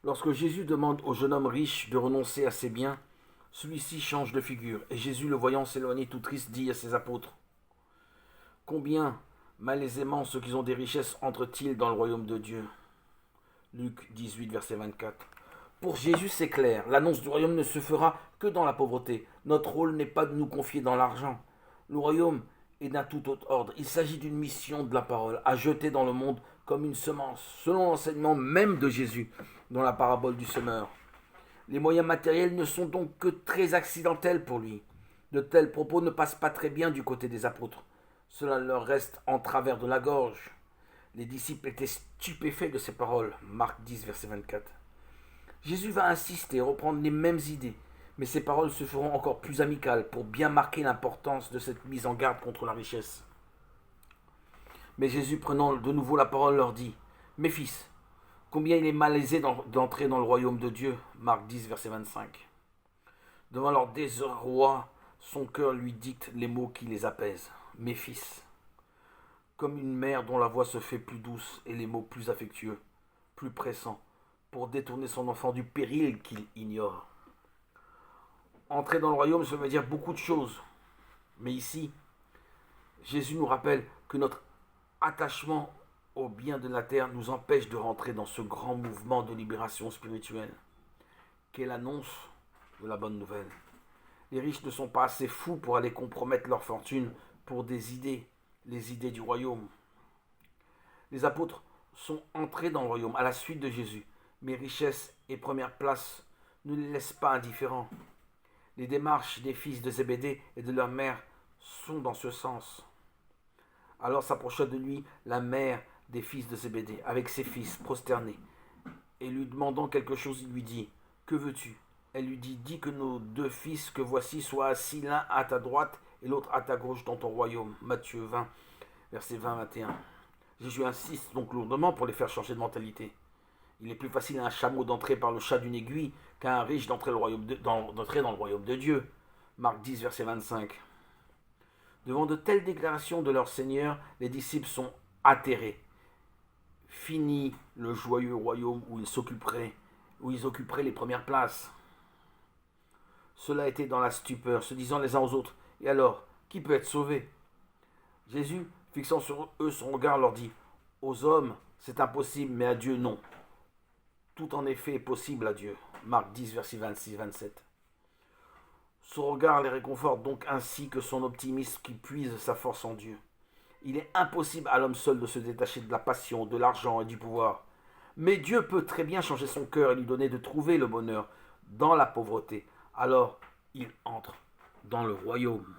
Lorsque Jésus demande au jeune homme riche de renoncer à ses biens, celui-ci change de figure, et Jésus, le voyant s'éloigner tout triste, dit à ses apôtres: Combien malaisément ceux qui ont des richesses entrent-ils dans le royaume de Dieu? Luc 18, verset 24. Pour Jésus, c'est clair, l'annonce du royaume ne se fera que dans la pauvreté. Notre rôle n'est pas de nous confier dans l'argent. Le royaume est d'un tout autre ordre. Il s'agit d'une mission de la parole, à jeter dans le monde comme une semence, selon l'enseignement même de Jésus dans la parabole du semeur. Les moyens matériels ne sont donc que très accidentels pour lui. De tels propos ne passent pas très bien du côté des apôtres. Cela leur reste en travers de la gorge. Les disciples étaient stupéfaits de ces paroles. Marc 10, verset 24. Jésus va insister et reprendre les mêmes idées, mais ces paroles se feront encore plus amicales pour bien marquer l'importance de cette mise en garde contre la richesse. Mais Jésus, prenant de nouveau la parole, leur dit: Mes fils, combien il est malaisé d'entrer dans le royaume de Dieu. Marc 10, verset 25. Devant leur désarroi, son cœur lui dicte les mots qui les apaisent. Mes fils, comme une mère dont la voix se fait plus douce et les mots plus affectueux, plus pressants, pour détourner son enfant du péril qu'il ignore. Entrer dans le royaume, ça veut dire beaucoup de choses. Mais ici, Jésus nous rappelle que notre attachement aux biens de la terre nous empêche de rentrer dans ce grand mouvement de libération spirituelle qu'est l'annonce de la bonne nouvelle. Les riches ne sont pas assez fous pour aller compromettre leur fortune pour des idées, les idées du royaume. Les apôtres sont entrés dans le royaume à la suite de Jésus, mais richesses et première place ne les laissent pas indifférents. Les démarches des fils de Zébédée et de leur mère sont dans ce sens. Alors s'approcha de lui la mère des fils de Zébédée, avec ses fils prosternés, et lui demandant quelque chose, il lui dit: Que veux-tu? Elle lui dit: Dis que nos deux fils que voici soient assis l'un à ta droite et l'autre à ta gauche dans ton royaume. Matthieu 20, versets 20-21. Jésus insiste donc lourdement pour les faire changer de mentalité. Il est plus facile à un chameau d'entrer par le chat d'une aiguille qu'à un riche d'entrer dans le royaume de Dieu. Marc 10, verset 25. Devant de telles déclarations de leur Seigneur, les disciples sont atterrés. Fini le joyeux royaume où ils occuperaient les premières places. Cela était dans la stupeur, se disant les uns aux autres: Et alors, qui peut être sauvé? Jésus, fixant sur eux son regard, leur dit: Aux hommes, c'est impossible, mais à Dieu, non. Tout en effet est possible à Dieu. Marc 10, versets 26-27. Son regard les réconforte donc ainsi que son optimisme qui puise sa force en Dieu. Il est impossible à l'homme seul de se détacher de la passion, de l'argent et du pouvoir. Mais Dieu peut très bien changer son cœur et lui donner de trouver le bonheur dans la pauvreté. Alors, il entre dans le royaume.